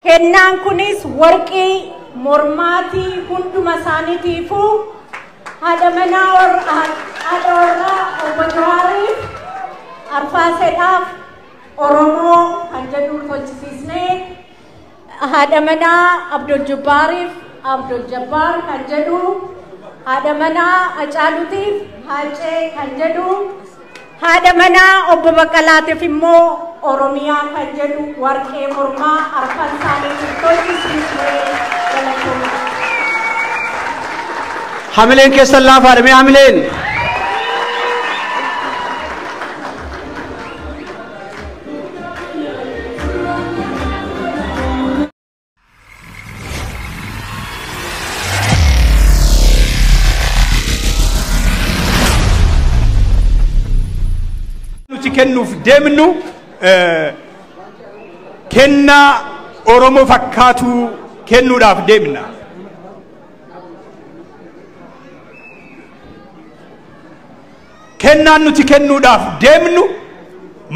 kennaan kunis warqii mormaatii hunduma isaaniitiifu haadha manaa warraa obbo Jawaariif arfaaseedhaaf Oromoo kan jedhu hojjisiisnee haadha manaa Abdul Jabbaariif Abdul Jabbaar kan jedhu haadha manaa Acaalutiif Haacee kan jedhu haadha manaa obbo Baqqalaatiif immoo Oromiyaa kan jedhu warqee mormaa arfan isaaniitiif hojjisiisnee galatoomna. Hamileen keessan laafaadha mee hamileen? kennuuf deemnu kennaa Oromoo fakkaatu kennuudhaaf deemna. Kennaan nuti kennuudhaaf deemnu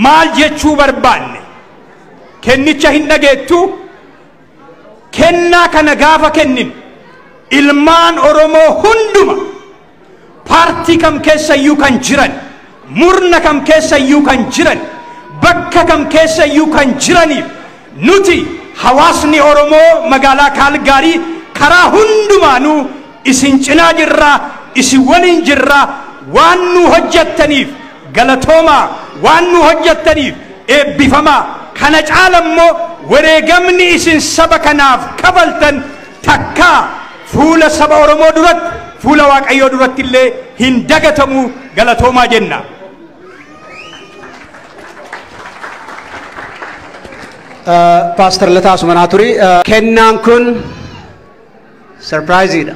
maal jechuu barbaanne kennicha hin dhageettu kennaa kana gaafa kennin ilmaan Oromoo hunduma paartii kam keessayyuu kan jiran murna kam keessayyuu kan jiran bakka kam keessayyuu kan jiraniif nuti hawaasni Oromoo magaalaa Kaalgaarii karaa hundumaanuu isin cinaa jirraa isin waliin jirraa waan nu hojjettaniif galatoomaa waan nu hojjettaniif eebbifamaa kana caalammoo wareegamni isin saba kanaaf kafaltan takkaa fuula saba Oromoo duratti fuula Waaqayyoo duratti illee hin dagatamu galatoomaa jenna. Pastor Lataa Sumanaturi kennaan kun surprise-dha.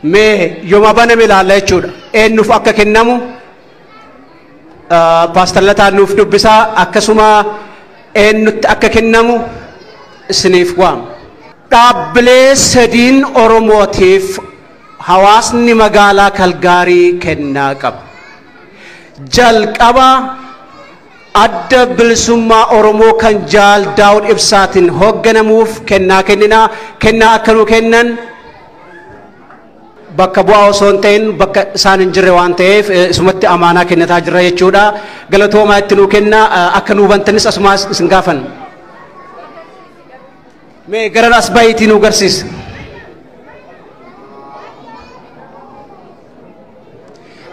Mee yooma baname ilaalla jechuudha. Eenyuuf akka kennamu Pastor Lataa nuuf dubbisaa akkasuma eenyutti akka kennamu isiniif waama. Dhaabbilee sadiin Oromootiif hawaasni magaalaa Kaalgaarii kennaa qaba. Jalqaba adda bilisummaa Oromoo kan Jaal Daawud Ibsaatiin hoogganamuuf kennaa kenninaa. Kennaa akka nu kennan bakka bu'aa osoo hin ta'in bakka isaan hin jirre waan ta'eef isumatti amaanaa kennataa jirra jechuudha. Galatoomaa itti nu kenna akka nu hubantanis asumaa isin gaafan. Mee garan as baay'itii nu garsiisa.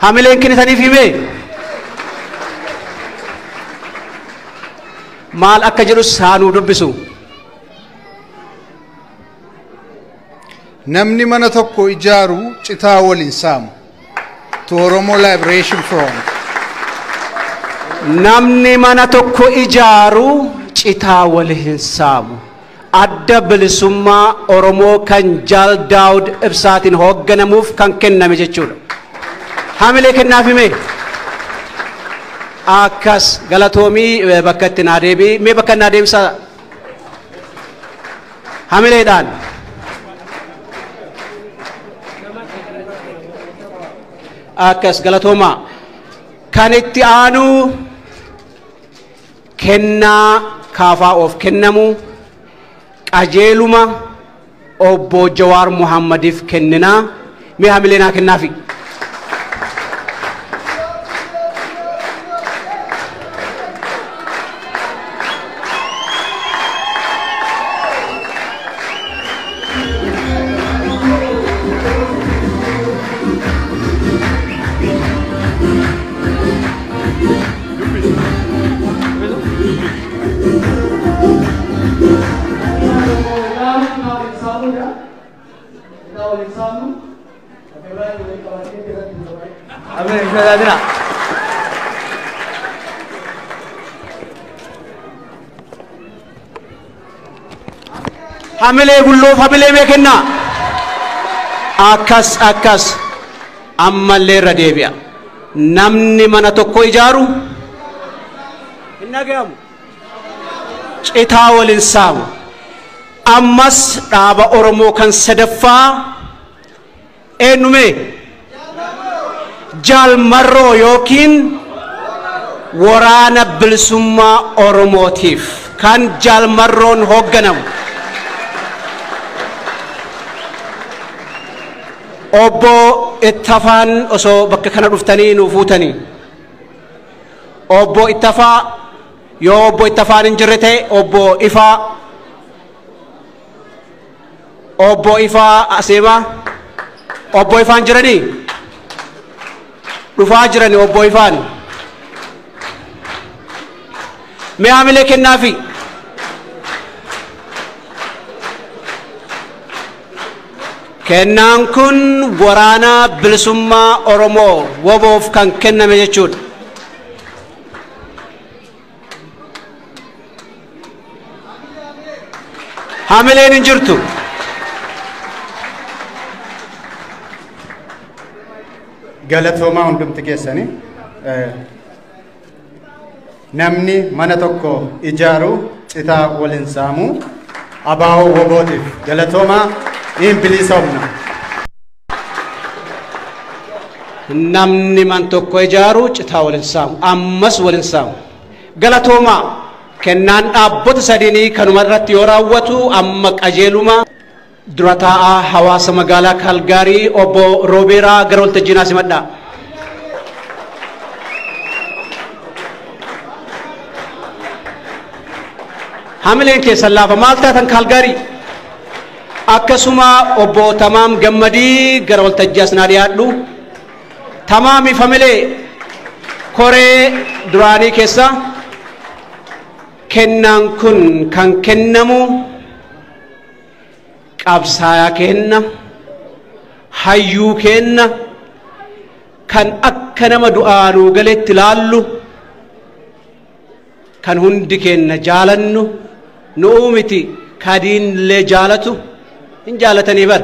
Hamileen kennitaniif himee maal akka jedhus haa nu dubbisu. Namni mana tokko ijaaru citaa waliin saamu. To Oromo Liberation Front. Namni mana tokko ijaaru citaa waliin saamu. Adda bilisummaa Oromoo kan Jaal Daawud Ibsaatiin hoogganamuuf kan kenname jechuudha. Hamilee kennaaf himee akkas galatoomii bakka itti naa deebii mee bakka naa deebisa hamileedhaan. Akkas galatoomaa kan itti aanu kennaa kaafaa of kennamu qajeeluma obbo Jawaar Muhammadiif kenninaa mee hamileenaa kennaafi. Hamilee bulloof hamilee mee kennaa akkas ammallee irra deebi'a. Namni mana tokko ijaaru hin dhagahamu citaa waliin saamu. Ammas dhaaba Oromoo kan sadaffaa eenyume Jaal Marroo yookiin waraana bilisummaa Oromootiif kan jaalmarroon hoogganamu obbo Ittafaan osoo bakka kana dhuftanii nu fuutanii obbo Ittafaa yoo obbo Ittafaan hin jirre ta'e obbo Ifaa aseema obbo Ifaan jiranii dhufaa jiranii obbo Ifaan mee haamilee kennaafi kennaan kun waraana bilisummaa Oromoo WBOf kan kenname jechuudha. Haamileen hin jirtu. Galatoomaa hundumti keessanii namni mana tokko ijaaru citaa waliin saamu abaa'oo WBOtiif galatoomaa in bilisoomna. Namni man tokko ijaaru citaa waliin saamu ammas waliin saamu galatoomaa kennaan dhaabbota sadeenii kanuma irratti yoo raawwatu amma qajeeluma dura taa'aa hawaasa magaalaa Kaalgaarii obbo Roobeeraa gara waltajjii simadhaa. Haamileen keessan laafa maal taatan Kaalgaarii akkasuma obbo Tamaam Gammadii gara waltajjii asnaa dhiyaadhu. Tamaami Haamilee koree duraanii keessa kennaan kun kan kennamu qabsaayaa kenna hayyuu kenna kan akka nama du'aanuu galeetti laallu kan hundi kenna jaalannu nu'uu miti kadiinillee jaalatu hin jaalatanii bar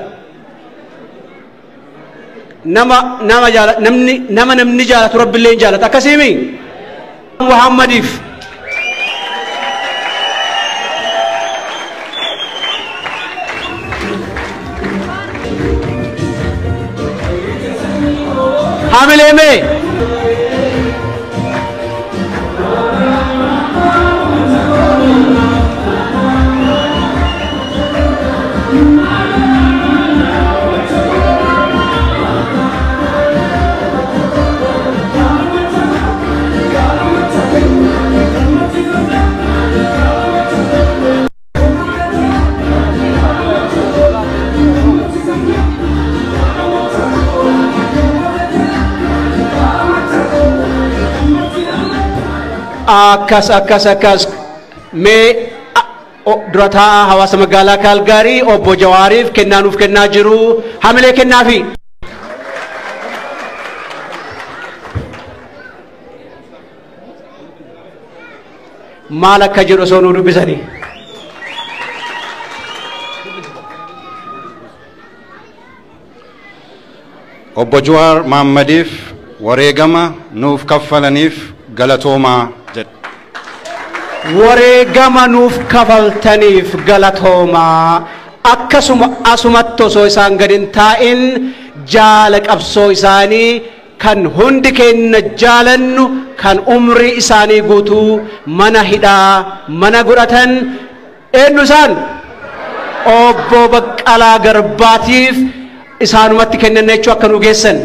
namni jaalatu rabbillee hin jaalata akkasiimi Muhammadiif Haamilee mee akkas mee dura taa'aa hawaasa magaalaa Kaalgaarii obbo Jawaariif kennaanuuf kennaa jiru haamilee kennaafi. Maal akka jedhu osoo nu dubbisanii. Obbo Jawaar Mahaammadiif wareegama nuuf kaffalaniif galatoomaa jedha. Wareegama nuuf kafaltaniif galatoomaa akkasuma asumatti osoo isaan gad hin taa'in jaala qabsoo isaanii kan hundi keenya jaalannu kan umrii isaanii guutuu mana hidhaa mana godhatan eenyu isaan obbo Baqqalaa Garbaatiif isaanumatti kennan jechuu akka nu geessan.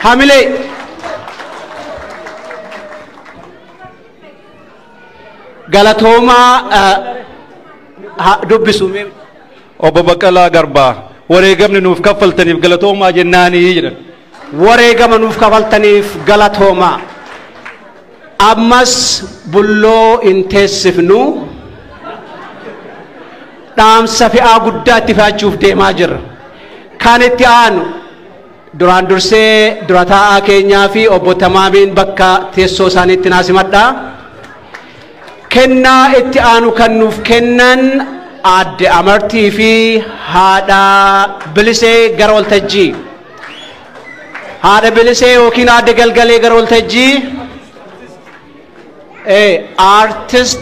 Haamilee galatoomaa dubbisu obbo Baqqalaa Garbaa wareegamni nuuf kaffaltaniif galatoomaa jennaanii jedhan. Wareegama nuuf kaffaltaniif galatoomaa ammas bulloo hin teessifnu dhaamsa fe'aa guddaa itti fe'achuuf deemaa jirra. Kan itti aanu duraan dursee dura taa'aa keenyaa fi obbo Tamaamiin bakka teessoo isaaniitti naasimadhaa. Kennaa itti aanu kan nuuf kennan Aadde Amartii fi haadha Bilisee gara waltajjii. Haadha Bilisee yookiin Aadde Galgalee gara waltajjii. Artist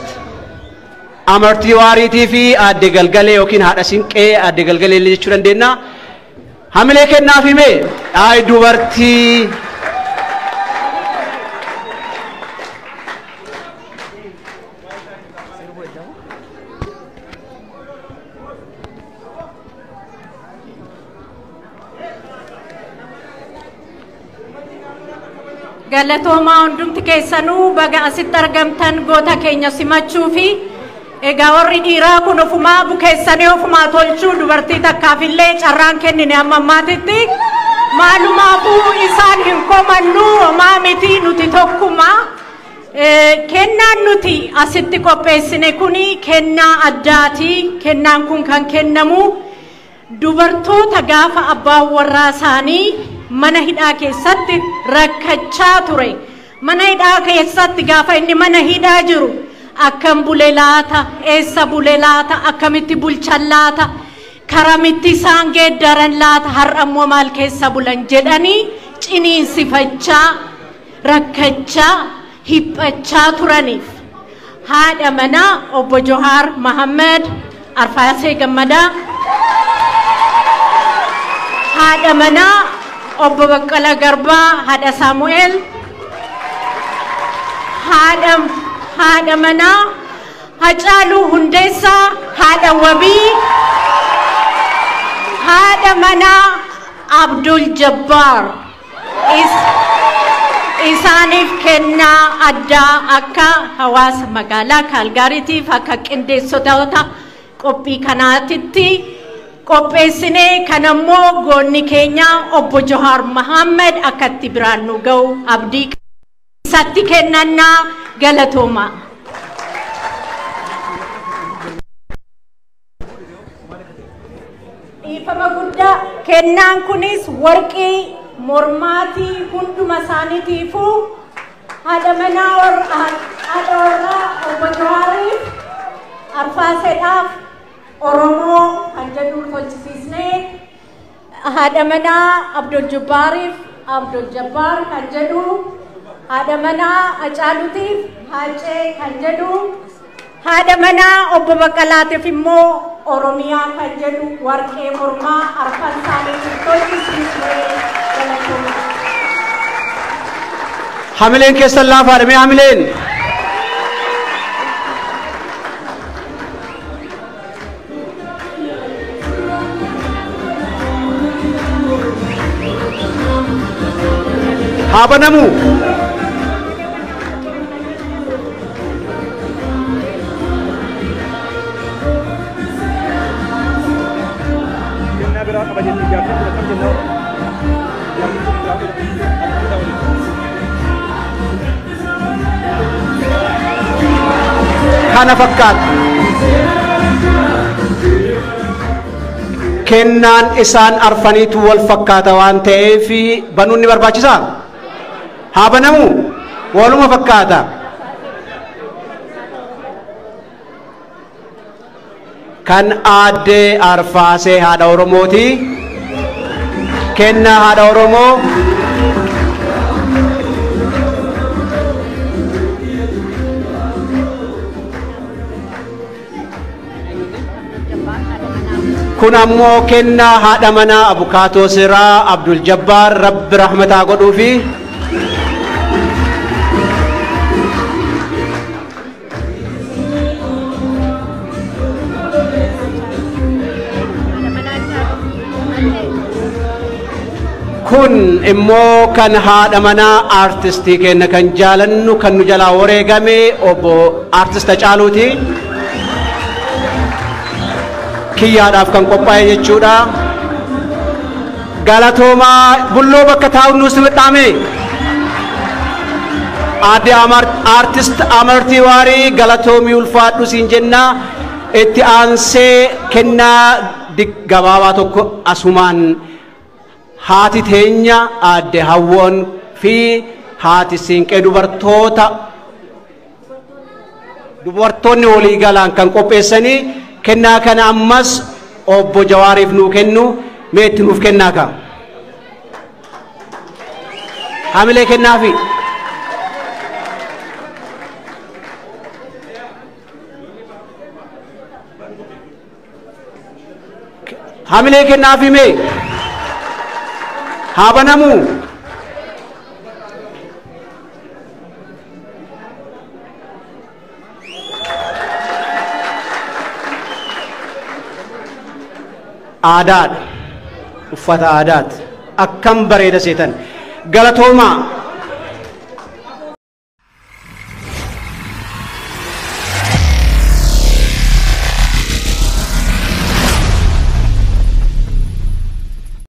Amartii Waariitii fi Aadde Galgalee yookiin haadha Sinqee Aadde Galgalee jechuu dandeenya. Haamilee kennaaf himee dubartii galatoomaa hundumti keessanuu baga asitti argamtan goota keenya simachuu fi egaa warri dhiiraa kun ofumaa bukeessanii ofumaa tolchuu dubartii takkaafillee carraan kennine amma ammaatitti maalumaafuu isaan hin komannu homaa miti nuti tokkuma kennaan nuti asitti qopheessine kuni kennaa addaati kennaan kun kan kennamu dubartoota gaafa abbaan warraa isaanii mana hidhaa keessatti rakkachaa ture mana hidhaa keessatti gaafa inni mana hidhaa jiru akkam bulee laata eessa bulee laata akkamitti bulchan laata karamitti isaan geeddaran laata har'ammoo maal keessa bulan jedhanii ciniinsifachaa rakkachaa hiphachaa turaniif haadha manaa obbo Johaar Mahammed Arfaasee Gammadaa haadha manaa obbo Baqqala Garbaa haadha Saamu'eel haadha manaa Hacaaluu Hundeessaa haadha Wabii haadha manaa Abdul Jabbaar isaaniif kennaa addaa akka hawaasa magaalaa Kaalgaariitiif akka qindeessitoota qophii kanaatitti qopheessinee kanammoo goonni keenya obbo Johaar Mahammed akkatti biraan nu ga'u abdii isatti kennannaa galatooma. Dhiifama guddaa kennaan kunis warqii mormaatii hunduma isaaniitiifuu haadha manaa warraa obbo Johaariif Arfaaseedhaaf Oromoo kan jedhu tolchisiisnee haadha manaa Abdul Jabbaar kan jedhu haadha manaa Hacaaluutiif Haacee kan jedhu haadha manaa obbo Baqqalaatiif immoo Oromiyaa kan jedhu warqee mormaa arfan isaaniitiif tolchisiisnee galatooma. Hamileen keessan laafaadha mee hamileen? Habanamu kana fakkaata kennaan isaan arfaniitu wal fakkaata waan ta'eef banuun ni barbaachisaa haa banamu waluma fakkaata kan aadde Arfaasee haadha Oromooti kennaa haadha Oromoo kun ammoo kennaa haadha manaa abukaatoo Siraa Abdul Jabbaar Rabbi rahmataa godhuufi kun immoo kan haadha manaa artistii kenna kan jaalannu kan nu jalaa wareegame obbo artist Hacaaluuti kiyyaadhaaf kan qophaa'e jechuudha galatoomaa bulloo bakka taa'uun nuus midhaame aadde artist Amartii Waarii galatoomii ulfaadhu siin jenna itti aansee kennaa gabaabaa tokko asumaan haati teenya aadde Hawwoon fi haati Siinqee dubartoonni walii galaan kan qopheessanii kennaa kana ammas obbo Jawaariif nuu kennu meetti nuuf kennaa ka hamilee kennaafi hamilee kennaafi mee haa banamu aadaadha uffata aadaati akkam bareeda seetan galatooma